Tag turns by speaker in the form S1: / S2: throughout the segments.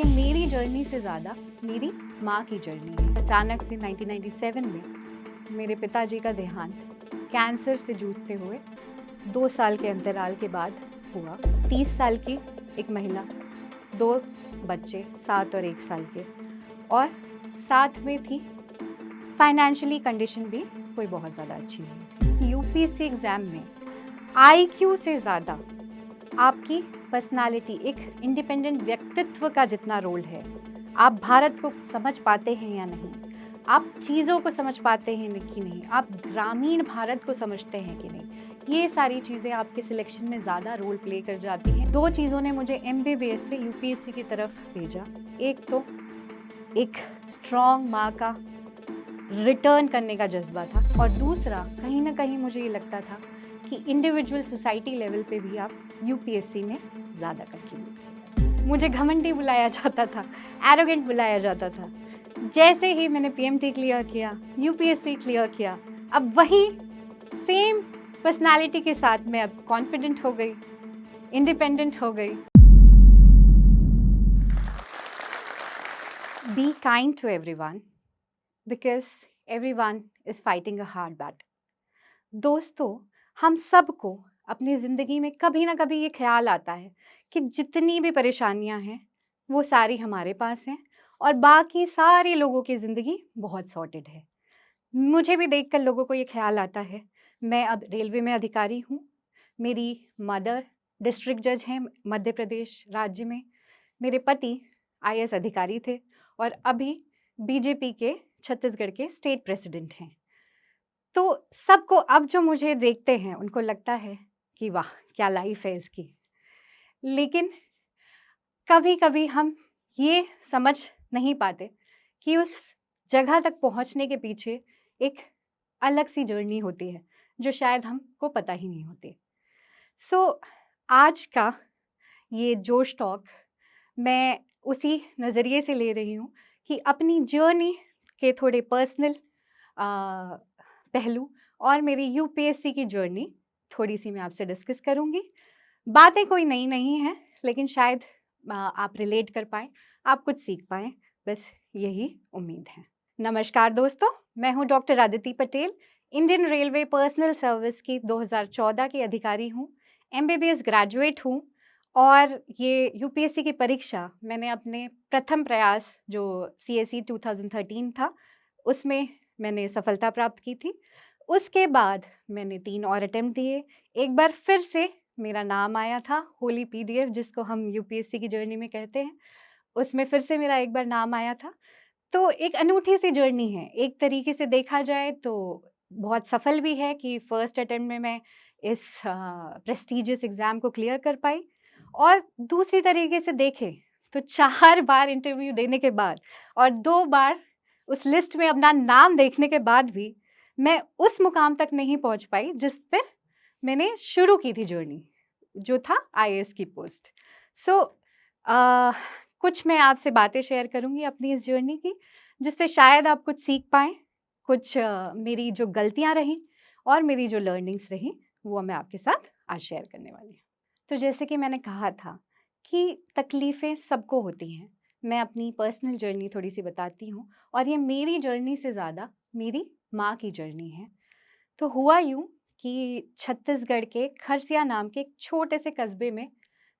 S1: मेरी जर्नी से ज़्यादा मेरी माँ की जर्नी है। अचानक से 1997 में मेरे पिताजी का देहांत कैंसर से जूझते हुए 2 साल के अंतराल के बाद हुआ। 30 साल की एक महिला, 2 बच्चे 7 और 1 साल के, और साथ में थी फाइनेंशियली कंडीशन भी कोई बहुत ज़्यादा अच्छी नहीं। यूपीएससी एग्ज़ाम में आईक्यू से ज़्यादा आपकी पर्सनालिटी, एक इंडिपेंडेंट व्यक्तित्व का जितना रोल है, आप भारत को समझ पाते हैं या नहीं, आप चीज़ों को समझ पाते हैं कि नहीं, आप ग्रामीण भारत को समझते हैं कि नहीं, ये सारी चीज़ें आपके सिलेक्शन में ज़्यादा रोल प्ले कर जाती हैं। 2 चीज़ों ने मुझे एमबीबीएस से यूपीएससी की तरफ भेजा। एक तो एक स्ट्रॉन्ग माँ का रिटर्न करने का जज्बा था, और दूसरा कहीं ना कहीं मुझे ये लगता था कि इंडिविजुअल सोसाइटी लेवल पे भी आप यूपीएससी में ज़्यादा कंट्रीब्यूट। मुझे घमंडी बुलाया जाता था, एरोगेंट बुलाया जाता था। जैसे ही मैंने पीएमटी क्लियर किया, यूपीएससी क्लियर किया, अब वही सेम पर्सनालिटी के साथ मैं अब कॉन्फिडेंट हो गई, इंडिपेंडेंट हो गई। Be kind to everyone because everyone is fighting a hard battle. दोस्तों, हम सबको अपनी ज़िंदगी में कभी ना कभी ये ख्याल आता है कि जितनी भी परेशानियां हैं वो सारी हमारे पास हैं, और बाकी सारे लोगों की ज़िंदगी बहुत सॉर्टेड है। मुझे भी देखकर लोगों को ये ख्याल आता है। मैं अब रेलवे में अधिकारी हूँ, मेरी मदर डिस्ट्रिक्ट जज हैं मध्य प्रदेश राज्य में, मेरे पति आईएएस अधिकारी थे और अभी बीजेपी के छत्तीसगढ़ के स्टेट प्रेसिडेंट हैं। तो सबको अब जो मुझे देखते हैं उनको लगता है कि वाह क्या लाइफ है इसकी। लेकिन कभी कभी हम ये समझ नहीं पाते कि उस जगह तक पहुंचने के पीछे एक अलग सी जर्नी होती है जो शायद हमको पता ही नहीं होती। सो आज का ये जोश टॉक मैं उसी नज़रिए से ले रही हूँ कि अपनी जर्नी के थोड़े पर्सनल पहलू और मेरी यूपीएससी की जर्नी थोड़ी सी मैं आपसे डिस्कस करूँगी। बातें कोई नई नहीं हैं, लेकिन शायद आप रिलेट कर पाएँ, आप कुछ सीख पाएँ, बस यही उम्मीद है। नमस्कार दोस्तों, मैं हूँ doctor Aditi Patel, Indian railway personal service की 2014 की अधिकारी हूँ, एमबीबीएस ग्रेजुएट हूँ, और ये यूपीएससी की परीक्षा मैंने अपने प्रथम प्रयास जो सीएसई 2013 था उसमें मैंने सफलता प्राप्त की थी। उसके बाद मैंने 3 और अटेम्प्ट दिए। एक बार फिर से मेरा नाम आया था होली पीडीएफ, जिसको हम यूपीएससी की जर्नी में कहते हैं, उसमें फिर से मेरा एक बार नाम आया था। तो एक अनूठी सी जर्नी है। एक तरीके से देखा जाए तो बहुत सफल भी है कि फर्स्ट अटेम्प्ट में मैं इस प्रेस्टिजियस एग्ज़ाम को क्लियर कर पाई, और दूसरी तरीके से देखें तो 4 बार इंटरव्यू देने के बाद और 2 बार उस लिस्ट में अपना नाम देखने के बाद भी मैं उस मुकाम तक नहीं पहुंच पाई जिस पर मैंने शुरू की थी जर्नी, जो था आईएएस की पोस्ट। सो कुछ मैं आपसे बातें शेयर करूंगी अपनी इस जर्नी की, जिससे शायद आप कुछ सीख पाएँ, कुछ मेरी जो गलतियाँ रहीं और मेरी जो लर्निंग्स रहीं, वो मैं आपके साथ आज शेयर करने वाली हूँ। तो जैसे कि मैंने कहा था कि तकलीफ़ें सबको होती हैं। मैं अपनी पर्सनल जर्नी थोड़ी-सी बताती हूँ, और ये मेरी जर्नी से ज़्यादा मेरी माँ की जर्नी है। तो हुआ यूँ कि छत्तीसगढ़ के खरसिया नाम के एक छोटे से कस्बे में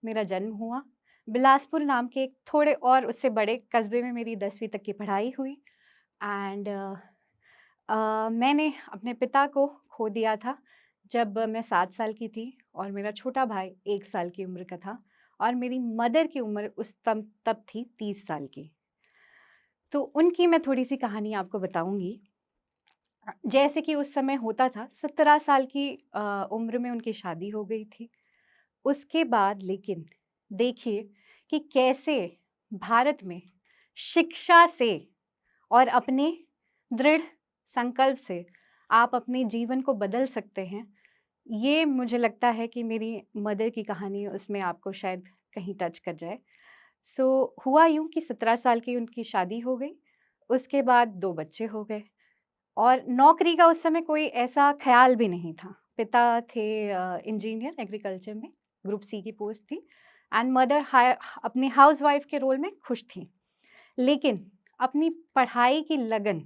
S1: मेरा जन्म हुआ। बिलासपुर नाम के एक थोड़े और उससे बड़े कस्बे में मेरी 10वीं तक की पढ़ाई हुई, एंड मैंने अपने पिता को खो दिया था जब मैं 7 साल की थी, और मेरा छोटा भाई 1 साल की उम्र का था, और मेरी मदर की उम्र उस तब थी 30 साल की। तो उनकी मैं थोड़ी-सी कहानी आपको बताऊँगी। जैसे कि उस समय होता था, 17 साल की उम्र में उनकी शादी हो गई थी। उसके बाद लेकिन देखिए कि कैसे भारत में शिक्षा से और अपने दृढ़ संकल्प से आप अपने जीवन को बदल सकते हैं। ये मुझे लगता है कि मेरी मदर की कहानी उसमें आपको शायद कहीं टच कर जाए। हुआ यूँ कि 17 साल की उनकी शादी हो गई, उसके बाद 2 बच्चे हो गए, और नौकरी का उस समय कोई ऐसा ख़्याल भी नहीं था। पिता थे इंजीनियर एग्रीकल्चर में, ग्रुप सी की पोस्ट थी, एंड मदर अपनी हाउसवाइफ के रोल में खुश थी, लेकिन अपनी पढ़ाई की लगन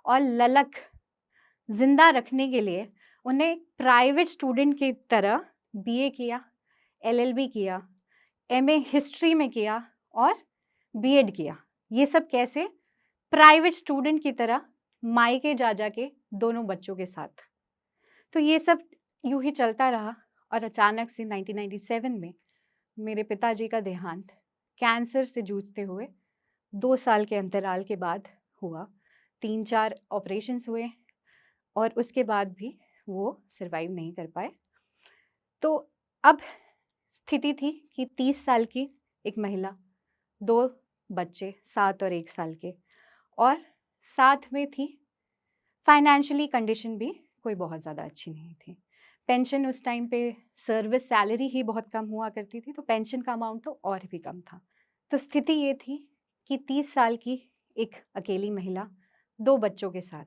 S1: और ललक जिंदा रखने के लिए उन्हें प्राइवेट स्टूडेंट की तरह बीए किया, एलएलबी किया, एमए हिस्ट्री में किया और बीएड किया। ये सब कैसे? प्राइवेट स्टूडेंट की तरह मायके जा जा के दोनों बच्चों के साथ। तो ये सब यूं ही चलता रहा और अचानक से 1997 में मेरे पिताजी का देहांत कैंसर से जूझते हुए 2 साल के अंतराल के बाद हुआ। 3-4 ऑपरेशंस हुए और उसके बाद भी वो सर्वाइव नहीं कर पाए। तो अब स्थिति थी कि 30 साल की एक महिला, 2 बच्चे 7 और 1 साल के, और साथ में थी फाइनेंशियली कंडीशन भी कोई बहुत ज़्यादा अच्छी नहीं थी। पेंशन उस टाइम पे, सर्विस सैलरी ही बहुत कम हुआ करती थी, तो पेंशन का अमाउंट तो और भी कम था। तो स्थिति ये थी कि 30 साल की एक अकेली महिला 2 बच्चों के साथ।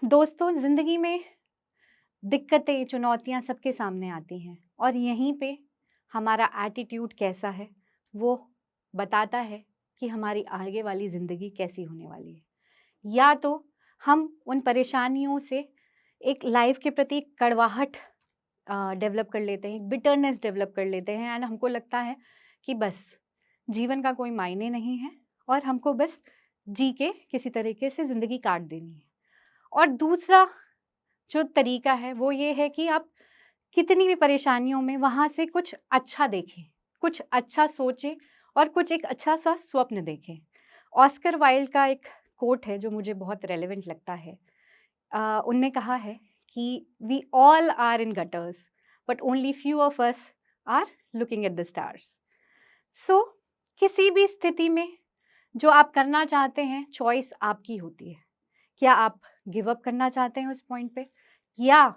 S1: दोस्तों, ज़िंदगी में दिक्कतें, चुनौतियाँ सबके सामने आती हैं और यहीं पे हमारा एटीट्यूड कैसा है वो बताता है कि हमारी आगे वाली ज़िंदगी कैसी होने वाली है। या तो हम उन परेशानियों से एक लाइफ के प्रति एक कड़वाहट डेवलप कर लेते हैं, एक बिटरनेस डेवलप कर लेते हैं एंड हमको लगता है कि बस जीवन का कोई मायने नहीं है और हमको बस जी के किसी तरीके से ज़िंदगी काट देनी है। और दूसरा जो तरीका है वो ये है कि आप कितनी भी परेशानियों में वहाँ से कुछ अच्छा देखें, कुछ अच्छा सोचें और कुछ एक अच्छा सा स्वप्न देखें। ऑस्कर वाइल्ड का एक कोट है जो मुझे बहुत रेलेवेंट लगता है। उनने कहा है कि we all are in gutters but only few of us are looking at the stars. So किसी भी स्थिति में जो आप करना चाहते हैं, चॉइस आपकी होती है। क्या आप गिव अप करना चाहते हैं उस पॉइंट पे, या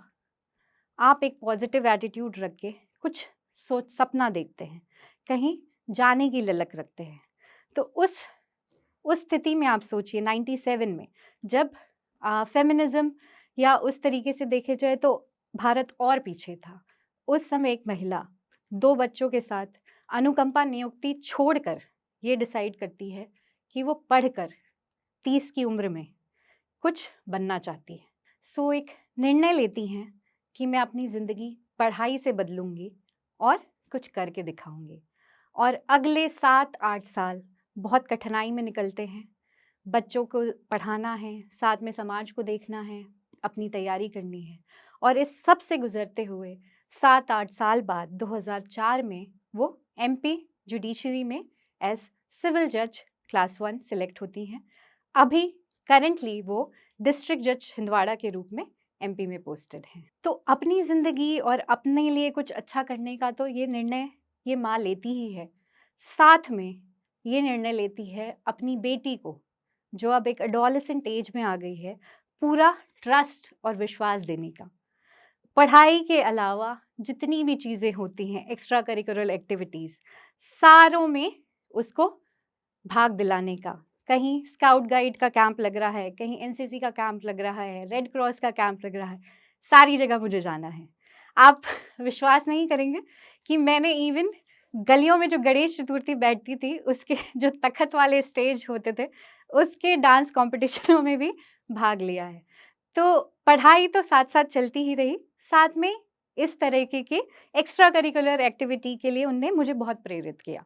S1: आप एक पॉजिटिव एटीट्यूड रख के कुछ सपना देखते हैं, कहीं जाने की ललक रखते हैं। तो उस स्थिति में आप सोचिए 97 में जब फेमिनिज्म या उस तरीके से देखे जाए तो भारत और पीछे था। उस समय एक महिला 2 बच्चों के साथ अनुकंपा नियुक्ति छोड़कर ये डिसाइड करती है कि वो पढ़कर 30 की उम्र में कुछ बनना चाहती है। सो एक निर्णय लेती हैं कि मैं अपनी ज़िंदगी पढ़ाई से बदलूंगी और कुछ करके दिखाऊंगी। और अगले 7-8 साल बहुत कठिनाई में निकलते हैं। बच्चों को पढ़ाना है, साथ में समाज को देखना है, अपनी तैयारी करनी है। और इस सब से गुजरते हुए 7-8 साल बाद 2004 में वो एमपी जुडिशरी में एज सिविल जज क्लास 1 सिलेक्ट होती हैं। अभी करंटली वो डिस्ट्रिक्ट जज छिंदवाड़ा के रूप में एमपी में पोस्टेड हैं। तो अपनी ज़िंदगी और अपने लिए कुछ अच्छा करने का तो ये निर्णय ये माँ लेती ही है, साथ में ये निर्णय लेती है अपनी बेटी को, जो अब एक एडोलेसेंट एज में आ गई है, पूरा ट्रस्ट और विश्वास देने का। पढ़ाई के अलावा जितनी भी चीज़ें होती हैं, एक्स्ट्रा करिकुलर एक्टिविटीज़, सारों में उसको भाग दिलाने का। कहीं स्काउट गाइड का कैंप लग रहा है, कहीं एनसीसी का कैंप लग रहा है, रेड क्रॉस का कैंप लग रहा है, सारी जगह मुझे जाना है। आप विश्वास नहीं करेंगे कि मैंने इवन गलियों में जो गणेश चतुर्थी बैठती थी, उसके जो तखत वाले स्टेज होते थे, उसके डांस कॉम्पिटिशनों में भी भाग लिया है। तो पढ़ाई तो साथ-साथ चलती ही रही, साथ में इस तरीके की एक्स्ट्रा करिकुलर एक्टिविटी के लिए उनने मुझे बहुत प्रेरित किया।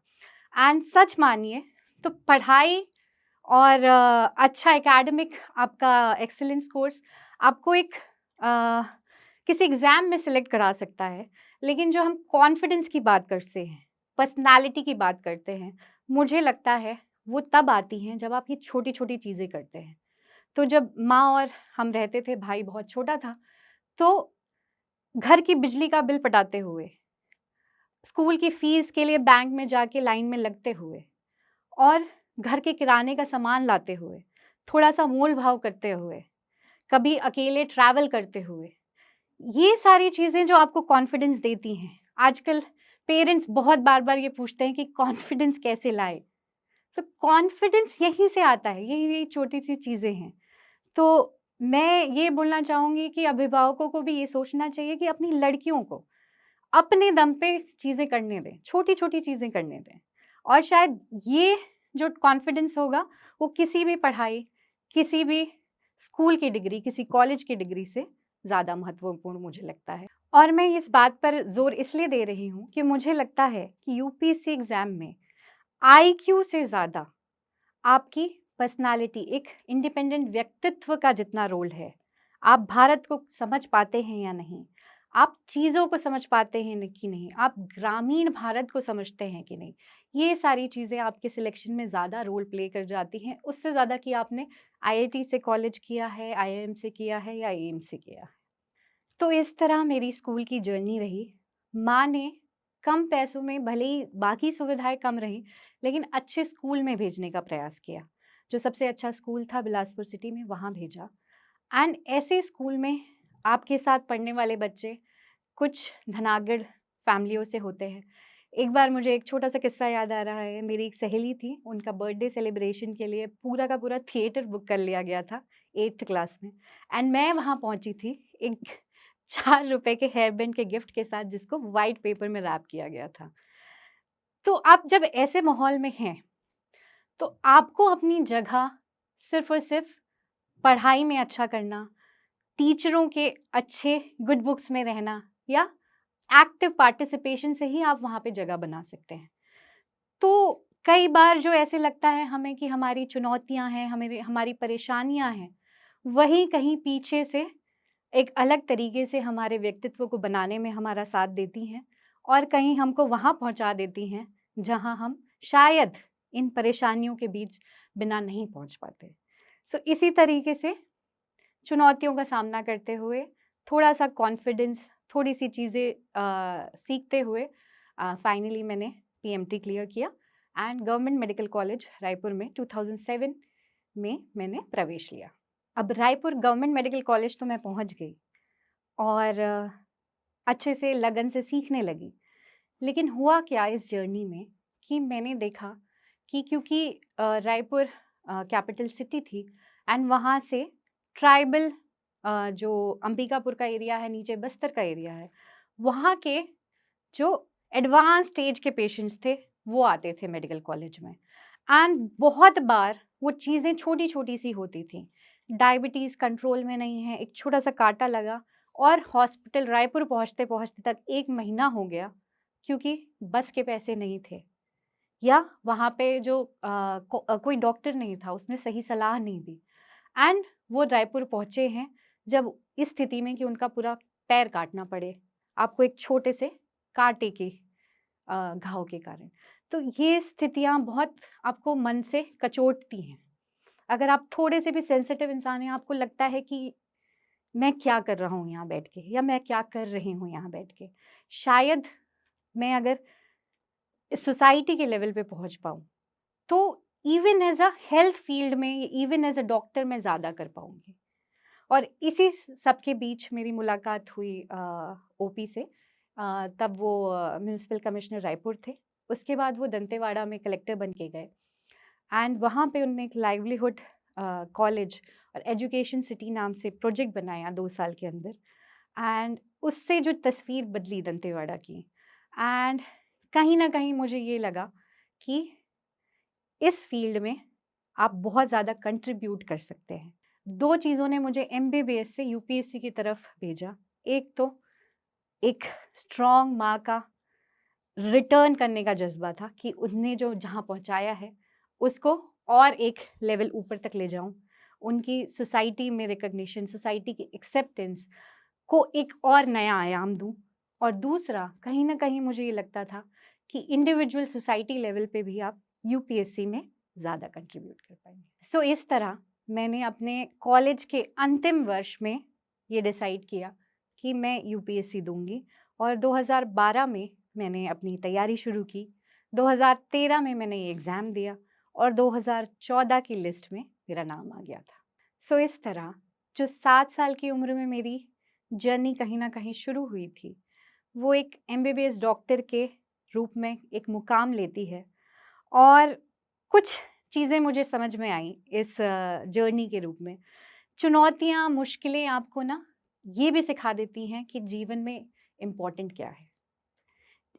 S1: एंड सच मानिए तो पढ़ाई और अच्छा एकेडमिक आपका एक्सीलेंस कोर्स आपको एक किसी एग्ज़ाम में सिलेक्ट करा सकता है, लेकिन जो हम कॉन्फिडेंस की बात करते हैं, पर्सनैलिटी की बात करते हैं, मुझे लगता है वो तब आती हैं जब आप ये छोटी-छोटी चीज़ें करते हैं। तो जब माँ और हम रहते थे, भाई बहुत छोटा था, तो घर की बिजली का बिल पटाते हुए, स्कूल की फ़ीस के लिए बैंक में जाके लाइन में लगते हुए और घर के किराने का सामान लाते हुए, थोड़ा-सा मोल-भाव करते हुए, कभी अकेले ट्रैवल करते हुए, ये सारी चीज़ें जो आपको कॉन्फिडेंस देती हैं। आजकल पेरेंट्स बहुत बार-बार ये पूछते हैं कि कॉन्फिडेंस कैसे लाएँ? तो कॉन्फिडेंस यहीं से आता है, यही छोटी-सी चीज़ें हैं। तो मैं ये बोलना चाहूँगी कि अभिभावकों को भी ये सोचना चाहिए कि अपनी लड़कियों को अपने दम पे चीज़ें करने दें, छोटी-छोटी चीज़ें करने दें। और शायद ये जो कॉन्फिडेंस होगा, वो किसी भी पढ़ाई, किसी भी स्कूल की डिग्री, किसी कॉलेज की डिग्री से ज़्यादा महत्वपूर्ण मुझे लगता है। और मैं इस बात पर ज़ोर इसलिए दे रही हूँ कि मुझे लगता है कि यूपीएससी एग्ज़ाम में आईक्यू से ज़्यादा आपकी पर्सनैलिटी, एक इंडिपेंडेंट व्यक्तित्व का जितना रोल है, आप भारत को समझ पाते हैं या नहीं, आप चीज़ों को समझ पाते हैं कि नहीं, आप ग्रामीण भारत को समझते हैं कि नहीं, ये सारी चीज़ें आपके सिलेक्शन में ज़्यादा रोल प्ले कर जाती हैं, उससे ज़्यादा कि आपने आईआईटी से कॉलेज किया है, आईआईएम से किया है या एम्स से किया है। तो इस तरह मेरी स्कूल की जर्नी रही। माँ ने कम पैसों में, भले ही बाकी सुविधाएँ कम रहीं, लेकिन अच्छे स्कूल में भेजने का प्रयास किया। जो सबसे अच्छा स्कूल था बिलासपुर सिटी में, वहाँ भेजा। एंड ऐसे स्कूल में आपके साथ पढ़ने वाले बच्चे कुछ धनाढ्य फैमिलियों से होते हैं। एक बार मुझे एक छोटा-सा किस्सा याद आ रहा है। मेरी एक सहेली थी, उनका बर्थडे सेलिब्रेशन के लिए पूरा का पूरा थिएटर बुक कर लिया गया था 8th क्लास में, एंड मैं वहाँ पहुँची थी एक ₹4 के हेयर बैंड के गिफ्ट के साथ, जिसको व्हाइट पेपर में रैप किया गया था। तो आप जब ऐसे माहौल में हैं, तो आपको अपनी जगह सिर्फ़ और सिर्फ़ पढ़ाई में अच्छा करना, टीचरों के अच्छे गुड बुक्स में रहना या एक्टिव पार्टिसिपेशन से ही आप वहाँ पे जगह बना सकते हैं। तो कई बार जो ऐसे लगता है हमें कि हमारी चुनौतियाँ हैं, हमें हमारी परेशानियाँ हैं, वही कहीं पीछे से एक अलग तरीके से हमारे व्यक्तित्व को बनाने में हमारा साथ देती हैं और कहीं हमको वहाँ पहुँचा देती हैं, जहाँ हम शायद इन परेशानियों के बीच बिना नहीं पहुँच पाते। सो इसी तरीके से चुनौतियों का सामना करते हुए, थोड़ा-सा कॉन्फिडेंस, थोड़ी-सी चीज़ें सीखते हुए फाइनली मैंने पीएमटी क्लियर किया and government medical college Raipur में 2007 में मैंने प्रवेश लिया। अब रायपुर गवर्नमेंट मेडिकल कॉलेज तो मैं पहुँच गई और अच्छे से लगन से सीखने लगी। लेकिन हुआ क्या इस जर्नी में कि मैंने देखा कि क्योंकि रायपुर कैपिटल सिटी थी एंड वहाँ से ट्राइबल जो अंबिकापुर का एरिया है, नीचे बस्तर का एरिया है, वहाँ के जो एडवांस स्टेज के पेशेंट्स थे, वो आते थे मेडिकल कॉलेज में एंड बहुत बार वो चीज़ें छोटी-छोटी सी होती थी। डायबिटीज़ कंट्रोल में नहीं है, एक छोटा-सा काँटा लगा और हॉस्पिटल रायपुर पहुँचते-पहुँचते तक 1 महीना हो गया, क्योंकि बस के पैसे नहीं थे या वहाँ पे जो कोई डॉक्टर नहीं था, उसने सही सलाह नहीं दी एंड वो रायपुर पहुँचे हैं जब इस स्थिति में कि उनका पूरा पैर काटना पड़े, आपको एक छोटे से काँटे के घाव के कारण। तो ये स्थितियाँ बहुत आपको मन से कचोटती हैं। अगर आप थोड़े से भी सेंसिटिव इंसान हैं, आपको लगता है कि मैं क्या कर रहा हूँ यहाँ बैठ के या मैं क्या कर रही हूँ यहाँ बैठ के। शायद मैं अगर इस सोसाइटी के लेवल पे पहुँच पाऊँ, तो even as a health field में, इवन एज़ अ डॉक्टर मैं ज़्यादा कर पाऊँगी। और इसी सब के बीच मेरी मुलाकात हुई ओपी से। तब वो म्युनिसिपल कमिश्नर रायपुर थे। उसके बाद वो दंतेवाड़ा में कलेक्टर बन के गए एंड वहाँ पे उन्होंने एक लाइवलीहुड कॉलेज और एजुकेशन सिटी नाम से प्रोजेक्ट बनाया 2 साल के अंदर एंड उससे जो तस्वीर बदली दंतेवाड़ा की एंड कहीं न कहीं मुझे ये लगा कि इस फील्ड में आप बहुत ज़्यादा कंट्रीब्यूट कर सकते हैं। 2 चीज़ों ने मुझे एमबीबीएस से यूपीएससी की तरफ भेजा। एक तो एक स्ट्रॉन्ग माँ का रिटर्न करने का जज़्बा था कि उन्हें जो जहाँ पहुँचाया है, उसको और एक लेवल ऊपर तक ले जाऊँ। उनकी सोसाइटी में रिकॉग्निशन, सोसाइटी की एक्सेप्टेंस को एक और नया आयाम दूँ। और दूसरा, कहीं न कहीं मुझे ये लगता था कि इंडिविजुअल सोसाइटी लेवल पे भी आप यूपीएससी में ज़्यादा कंट्रीब्यूट कर पाएँगे। सो इस तरह मैंने अपने कॉलेज के अंतिम वर्ष में ये डिसाइड किया कि मैं यूपीएससी दूँगी और 2012 में मैंने अपनी तैयारी शुरू की। 2013 में मैंने ये एग्ज़ाम दिया और 2014 की लिस्ट में मेरा नाम आ गया था। सो इस तरह जो 7 साल की उम्र में मेरी जर्नी कहीं न कहीं शुरू हुई थी, वो एक एमबीबीएस डॉक्टर के रूप में एक मुकाम लेती है और कुछ चीज़ें मुझे समझ में आई इस जर्नी के रूप में। चुनौतियाँ, मुश्किलें आपको ना ये भी सिखा देती हैं कि जीवन में इम्पोर्टेंट क्या है।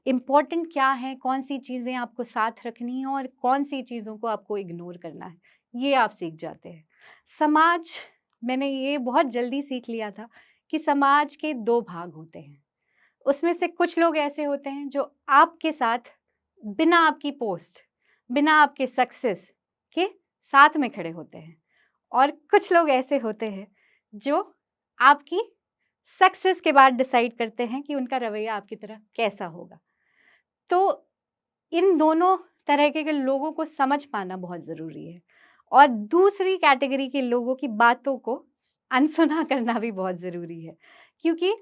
S1: इम्पोर्टेंट क्या है, कौन सी चीज़ें आपको साथ रखनी है और कौन सी चीज़ों को आपको इग्नोर करना है, ये आप सीख जाते हैं। समाज, मैंने ये बहुत जल्दी सीख लिया था कि समाज के 2 भाग होते हैं। उसमें से कुछ लोग ऐसे होते हैं जो आपके साथ बिना आपकी पोस्ट, बिना आपके सक्सेस के साथ में खड़े होते हैं, और कुछ लोग ऐसे होते हैं जो आपकी सक्सेस के बाद डिसाइड करते हैं कि उनका रवैया आपकी तरह कैसा होगा। तो इन दोनों तरह के लोगों को समझ पाना बहुत ज़रूरी है, और दूसरी कैटेगरी के लोगों की बातों को अनसुना करना भी बहुत ज़रूरी है, क्योंकि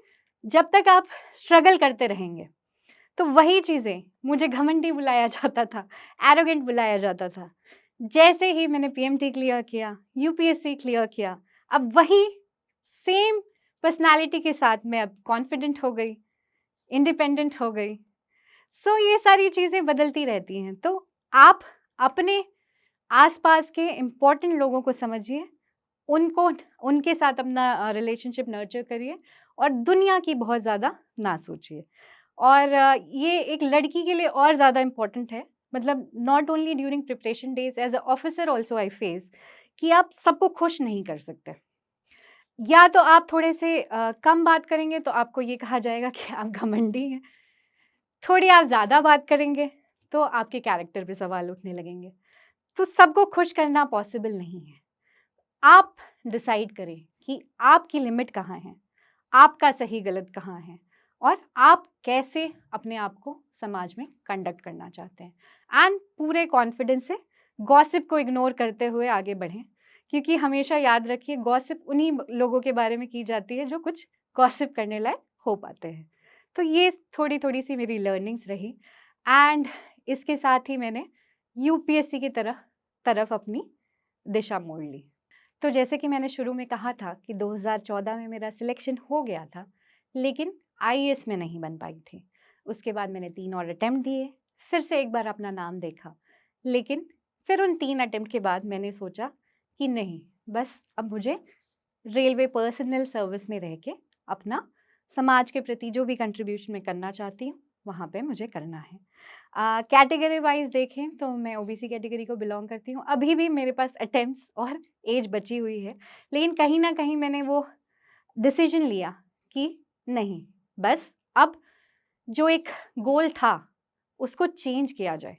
S1: जब तक आप स्ट्रगल करते रहेंगे तो वही चीज़ें, मुझे घमंडी बुलाया जाता था, एरोगेंट बुलाया जाता था। जैसे ही मैंने पीएमटी क्लियर किया, यूपीएससी क्लियर किया, अब वही सेम पर्सनैलिटी के साथ मैं अब कॉन्फिडेंट हो गई, इंडिपेंडेंट हो गई। सो ये सारी चीज़ें बदलती रहती हैं। तो आप अपने आस-पास के इम्पोर्टेंट लोगों को समझिए, उनको, उनके साथ अपना रिलेशनशिप नर्चर करिए, और दुनिया की बहुत ज़्यादा ना सोचिए। और ये एक लड़की के लिए और ज़्यादा इम्पोर्टेंट है, मतलब not only during preparation days, as a officer also I face कि आप सबको खुश नहीं कर सकते। या तो आप थोड़े से कम बात करेंगे तो आपको ये कहा जाएगा कि आप घमंडी हैं। थोड़ी आप ज़्यादा बात करेंगे तो आपके कैरेक्टर पे सवाल उठने लगेंगे। तो सबको खुश करना पॉसिबल नहीं है। आप डिसाइड करें कि आपकी लिमिट कहाँ है, आपका सही गलत कहाँ है, और आप कैसे अपने आप को समाज में कंडक्ट करना चाहते हैं। एंड पूरे कॉन्फिडेंस से गॉसिप को इग्नोर करते हुए आगे बढ़ें, क्योंकि हमेशा याद रखिए गॉसिप उन्हीं लोगों के बारे में की जाती है जो कुछ गॉसिप करने लायक हो पाते हैं। तो ये थोड़ी थोड़ी सी मेरी लर्निंग्स रही, एंड इसके साथ ही मैंने यूपीएससी की तरफ अपनी दिशा मोड़ ली। तो जैसे कि मैंने शुरू में कहा था कि 2014 में मेरा सिलेक्शन हो गया था, लेकिन आईएएस में नहीं बन पाई थी। उसके बाद मैंने 3 और अटेम्प्ट दिए, फिर से एक बार अपना नाम देखा, लेकिन फिर उन 3 अटेम्प्ट के बाद मैंने सोचा कि नहीं, बस अब मुझे रेलवे पर्सनल सर्विस में रह के अपना समाज के प्रति जो भी कंट्रीब्यूशन मैं करना चाहती हूँ, वहाँ पे मुझे करना है। कैटेगरी वाइज़ देखें तो मैं ओबीसी कैटेगरी को बिलॉन्ग करती हूँ। अभी भी मेरे पास अटेम्प्ट्स और एज बची हुई है, लेकिन कहीं न कहीं मैंने वो डिसीज़न लिया कि नहीं, बस अब जो एक गोल था, उसको चेंज किया जाए।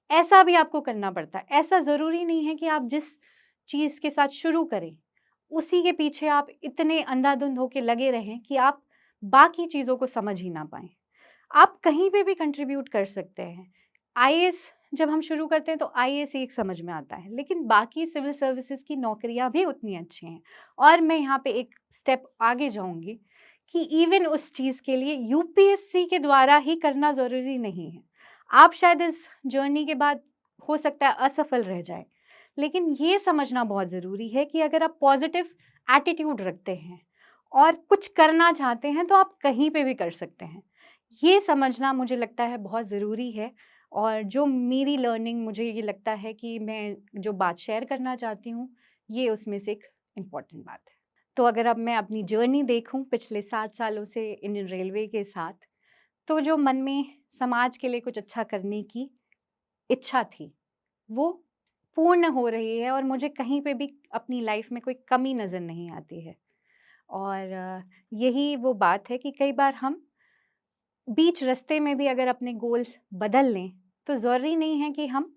S1: ऐसा भी आपको करना पड़ता है। ऐसा ज़रूरी नहीं है कि आप जिस चीज़ के साथ शुरू करें, उसी के पीछे आप इतने अंधाधुंध होके लगे रहें कि आप बाकी चीज़ों को समझ ही ना पाएँ। आप कहीं पे भी कंट्रीब्यूट कर सकते हैं। आईएएस जब हम शुरू करते हैं तो आईएएस ही एक समझ में आता है, लेकिन बाकी सिविल सर्विसेज़ की नौकरियाँ भी उतनी अच्छी हैं। और मैं यहाँ पे एक स्टेप आगे जाऊँगी कि इवन उस चीज़ के लिए यूपीएससी के द्वारा ही करना ज़रूरी नहीं है। आप शायद इस जर्नी के बाद हो सकता है असफल रह जाएँ, लेकिन ये समझना बहुत ज़रूरी है कि अगर आप पॉज़िटिव एटीट्यूड रखते हैं और कुछ करना चाहते हैं, तो आप कहीं पे भी कर सकते हैं। ये समझना मुझे लगता है बहुत ज़रूरी है, और जो मेरी लर्निंग, मुझे ये लगता है कि मैं जो बात शेयर करना चाहती हूँ, ये उसमें से एक इम्पॉर्टेंट बात है। तो अगर अब मैं अपनी जर्नी देखूँ पिछले 7 सालों से इंडियन रेलवे के साथ, तो जो मन में समाज के लिए कुछ अच्छा करने की इच्छा थी, वो पूर्ण हो रही है, और मुझे कहीं पे भी अपनी लाइफ में कोई कमी नज़र नहीं आती है। और यही वो बात है कि कई बार हम बीच रास्ते में भी अगर अपने गोल्स बदल लें, तो ज़रूरी नहीं है कि हम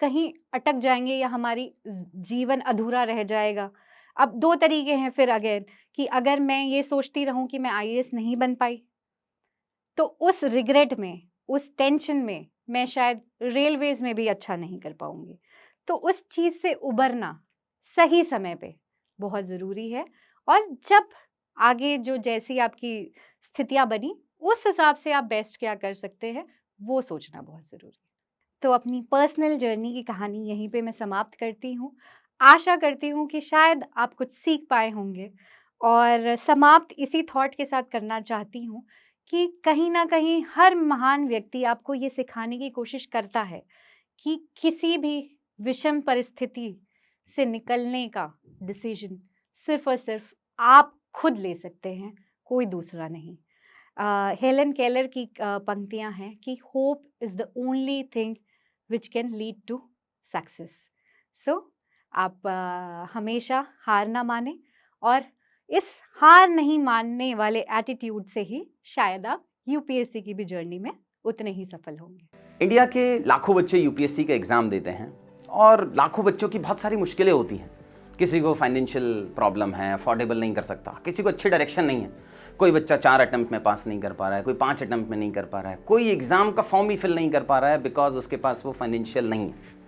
S1: कहीं अटक जाएँगे या हमारी जीवन अधूरा रह जाएगा। अब 2 तरीके हैं फिर अगेन, कि अगर मैं ये सोचती रहूँ कि मैं आईएएस नहीं बन पाई, तो उस रिग्रेट में, उस टेंशन में मैं शायद रेलवेज़ में भी अच्छा नहीं कर पाऊँगी। तो उस चीज़ से उबरना सही समय पे बहुत ज़रूरी है, और जब आगे जो जैसी आपकी स्थितियाँ बनी, उस हिसाब से आप बेस्ट क्या कर सकते हैं, वो सोचना बहुत ज़रूरी है। तो अपनी पर्सनल जर्नी की कहानी यहीं पे मैं समाप्त करती हूँ। आशा करती हूँ कि शायद आप कुछ सीख पाए होंगे, और समाप्त इसी थॉट के साथ करना चाहती हूँ कि कहीं न कहीं हर महान व्यक्ति आपको ये सिखाने की कोशिश करता है कि किसी भी विषम परिस्थिति से निकलने का डिसीज़न सिर्फ़ और सिर्फ़ आप खुद ले सकते हैं, कोई दूसरा नहीं। हेलन केलर की पंक्तियां हैं कि hope is the only thing which can lead to success. So आप हमेशा हार ना माने, और इस हार नहीं मानने वाले एटीट्यूड से ही शायद आप यूपीएससी की भी जर्नी में उतने ही सफल होंगे।
S2: इंडिया के लाखों बच्चे यूपीएससी का एग्ज़ाम देते हैं और लाखों बच्चों की बहुत सारी मुश्किलें होती हैं। किसी को फाइनेंशियल प्रॉब्लम है, अफोर्डेबल नहीं कर सकता, किसी को अच्छी डायरेक्शन नहीं है, कोई बच्चा 4 अटेम्प्ट में पास नहीं कर पा रहा है, कोई 5 अटेम्प्ट में नहीं कर पा रहा है, कोई एग्ज़ाम का फॉर्म ही फिल नहीं कर पा रहा है बिकॉज उसके पास वो फाइनेंशियल नहीं है।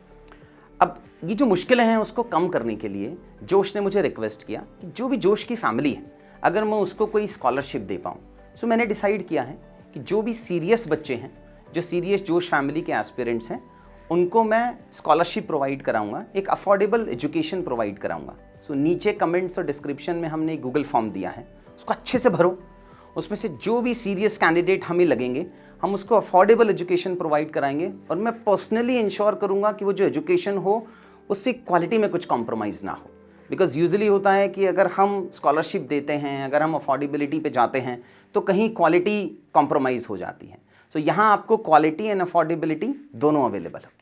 S2: अब ये जो मुश्किलें हैं उसको कम करने के लिए जोश ने मुझे रिक्वेस्ट किया कि जो भी जोश की फैमिली है अगर मैं उसको कोई स्कॉलरशिप दे पाऊँ। सो मैंने डिसाइड किया है कि जो भी सीरियस बच्चे हैं, जो सीरियस जोश फैमिली के एस्पिरेंट्स हैं, उनको मैं स्कॉलरशिप प्रोवाइड कराऊंगा, एक अफोर्डेबल एजुकेशन प्रोवाइड कराऊंगा। सो नीचे कमेंट्स और डिस्क्रिप्शन में हमने गूगल फॉर्म दिया है, उसको अच्छे से भरो। उसमें से जो भी सीरियस कैंडिडेट हमें लगेंगे हम उसको अफोर्डेबल एजुकेशन प्रोवाइड कराएंगे, और मैं पर्सनली इंश्योर करूंगा कि वो जो एजुकेशन हो उससे क्वालिटी में कुछ कॉम्प्रोमाइज़ ना हो। बिकॉज यूजुअली होता है कि अगर हम स्कॉलरशिप देते हैं, अगर हम अफोर्डेबिलिटी पे जाते हैं तो कहीं क्वालिटी कॉम्प्रोमाइज़ हो जाती है। सो यहाँ आपको क्वालिटी एंड अफोर्डेबिलिटी दोनों अवेलेबल होगी।